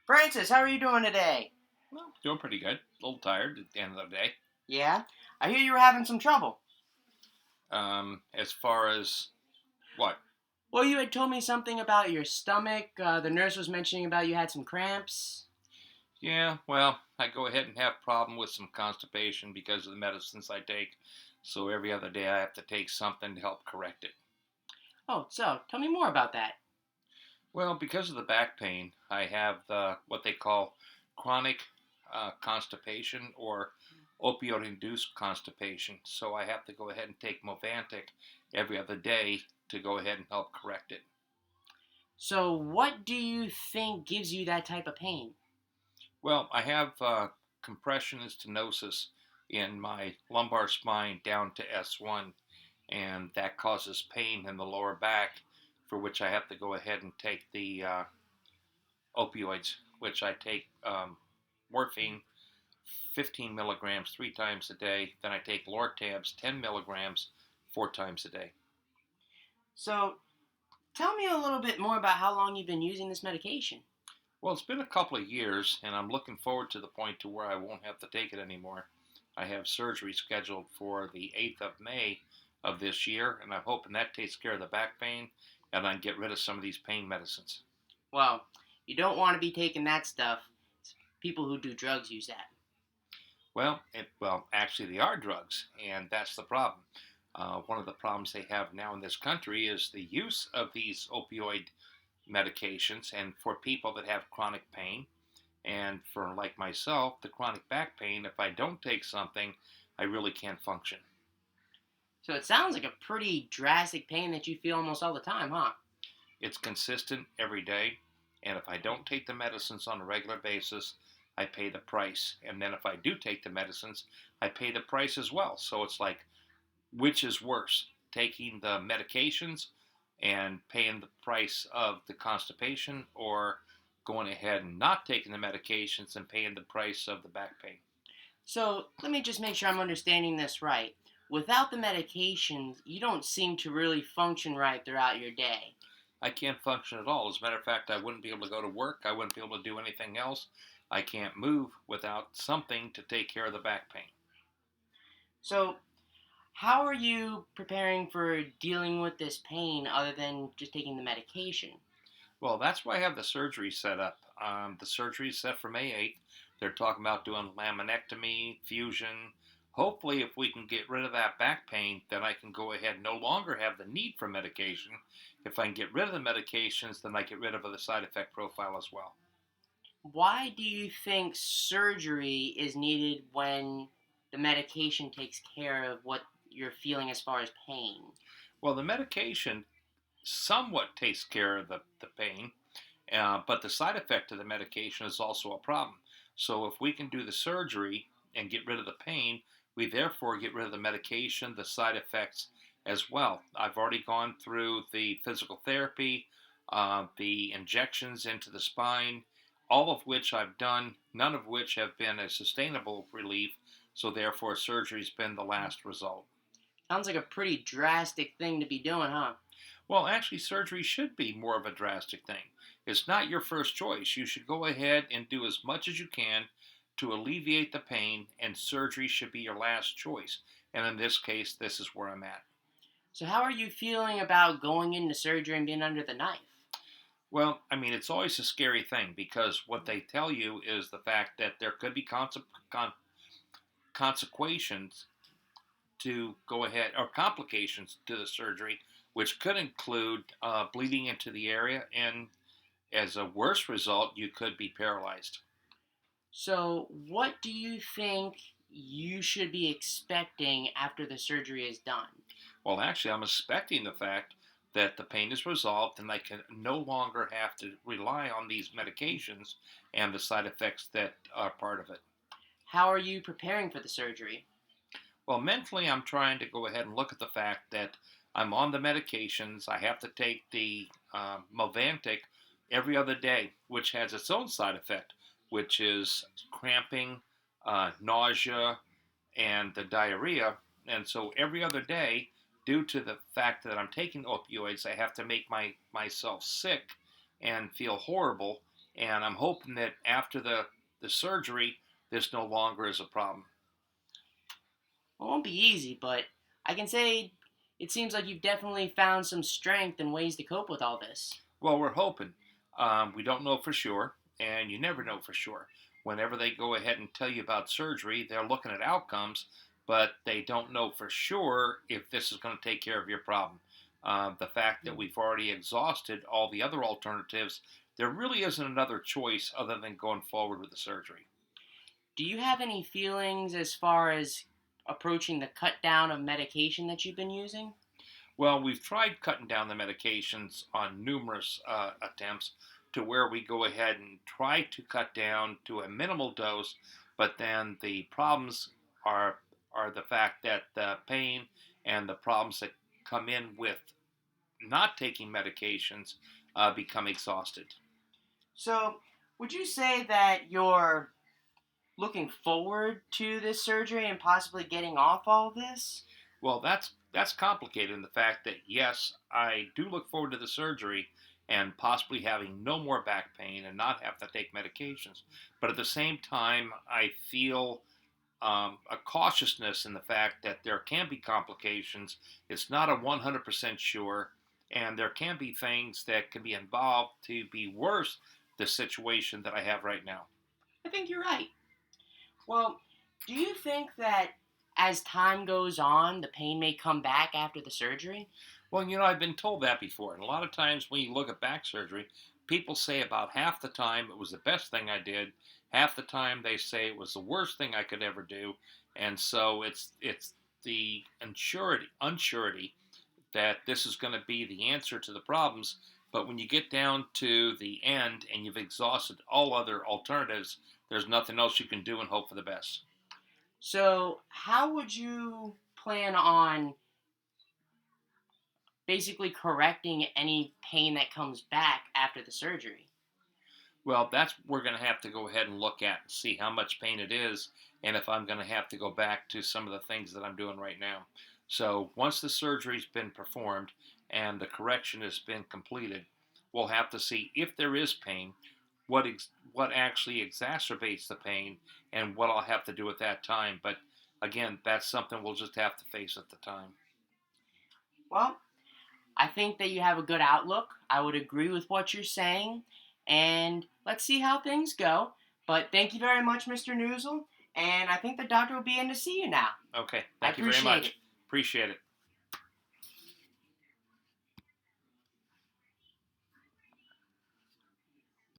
Francis, how are you doing today? Well, doing pretty good. A little tired at the end of the day. Yeah? I hear you were having some trouble. As far as what? Well, you had told me something about your stomach. The nurse was mentioning about you had some cramps. Yeah, well, I go ahead and have a problem with some constipation because of the medicines I take. So every other day I have to take something to help correct it. Oh, so tell me more about that. Well, because of the back pain, I have what they call chronic constipation or opioid-induced constipation. So I have to go ahead and take Movantic every other day to go ahead and help correct it. So, what do you think gives you that type of pain? Well, I have compression and stenosis in my lumbar spine down to S1, and that causes pain in the lower back, for which I have to go ahead and take the opioids, which I take morphine 15 milligrams 3 times a day. Then I take Lortabs 10 milligrams 4 times a day. So, tell me a little bit more about how long you've been using this medication. Well, it's been a couple of years, and I'm looking forward to the point to where I won't have to take it anymore. I have surgery scheduled for the 8th of May of this year, and I'm hoping that takes care of the back pain and I can get rid of some of these pain medicines. Well, you don't want to be taking that stuff. People who do drugs use that. Well, actually, they are drugs, and that's the problem. One of the problems they have now in this country is the use of these opioid medications, and for people that have chronic pain, and for like myself, the chronic back pain, if I don't take something, I really can't function. So, it sounds like a pretty drastic pain that you feel almost all the time, huh? It's consistent every day, and if I don't take the medicines on a regular basis, I pay the price. And then if I do take the medicines, I pay the price as well. So it's like, which is worse, taking the medications and paying the price of the constipation, or going ahead and not taking the medications and paying the price of the back pain? So let me just make sure I'm understanding this right. Without the medications, you don't seem to really function right throughout your day. I can't function at all. As a matter of fact, I wouldn't be able to go to work. I wouldn't be able to do anything else. I can't move without something to take care of the back pain. So, how are you preparing for dealing with this pain other than just taking the medication? Well, that's why I have the surgery set up. The surgery is set for May 8th. They're talking about doing laminectomy, fusion. Hopefully, if we can get rid of that back pain, then I can go ahead and no longer have the need for medication. If I can get rid of the medications, then I get rid of the side effect profile as well. Why do you think surgery is needed when the medication takes care of what you're feeling as far as pain? Well, the medication somewhat takes care of the pain, but the side effect of the medication is also a problem. So if we can do the surgery and get rid of the pain, we therefore get rid of the medication, the side effects as well. I've already gone through the physical therapy, the injections into the spine, all of which I've done, none of which have been a sustainable relief. So therefore, surgery's been the last result. Sounds like a pretty drastic thing to be doing, huh? Well, actually, surgery should be more of a drastic thing. It's not your first choice. You should go ahead and do as much as you can to alleviate the pain, and surgery should be your last choice. And in this case, this is where I'm at. So, how are you feeling about going into surgery and being under the knife? Well, I mean, it's always a scary thing because what they tell you is the fact that there could be consequences to go ahead, or complications to the surgery, which could include bleeding into the area, and as a worse result, you could be paralyzed. So, what do you think you should be expecting after the surgery is done? Well, actually, I'm expecting the fact that the pain is resolved and I can no longer have to rely on these medications and the side effects that are part of it. How are you preparing for the surgery? Well, mentally, I'm trying to go ahead and look at the fact that I'm on the medications. I have to take the Movantic every other day, which has its own side effect, which is cramping, nausea, and the diarrhea. And so every other day, due to the fact that I'm taking opioids, I have to make myself sick and feel horrible. And I'm hoping that after the surgery, this no longer is a problem. It won't be easy, but I can say it seems like you've definitely found some strength and ways to cope with all this. Well, we're hoping. We don't know for sure, and you never know for sure. Whenever they go ahead and tell you about surgery, they're looking at outcomes, but they don't know for sure if this is going to take care of your problem. The fact that we've already exhausted all the other alternatives, there really isn't another choice other than going forward with the surgery. Do you have any feelings as far as approaching the cut down of medication that you've been using? Well, we've tried cutting down the medications on numerous attempts to where we go ahead and try to cut down to a minimal dose, but then the problems are are the fact that the pain and the problems that come in with not taking medications become exhausted. So, would you say that you're looking forward to this surgery and possibly getting off all of this? Well, that's complicated in the fact that yes, I do look forward to the surgery and possibly having no more back pain and not have to take medications. But at the same time, I feel a cautiousness in the fact that there can be complications. It's not a 100% sure, and there can be things that can be involved to be worse the situation that I have right now. I think you're right. Well, do you think that as time goes on, the pain may come back after the surgery? Well, I've been told that before. And a lot of times when you look at back surgery, people say about half the time it was the best thing I did, half the time they say it was the worst thing I could ever do. And so it's the unsurety that this is going to be the answer to the problems. But when you get down to the end and you've exhausted all other alternatives, there's nothing else you can do and hope for the best. So, how would you plan on basically correcting any pain that comes back after the surgery? Well, that's we're going to have to go ahead and look at and see how much pain it is, and if I'm going to have to go back to some of the things that I'm doing right now. So once the surgery's been performed and the correction has been completed, we'll have to see if there is pain, what actually exacerbates the pain, and what I'll have to do at that time. But again, that's something we'll just have to face at the time. Well, I think that you have a good outlook. I would agree with what you're saying. And let's see how things go. But thank you very much, Mr. Noozle. And I think the doctor will be in to see you now. Okay, I thank you very appreciate it. much. Appreciate it.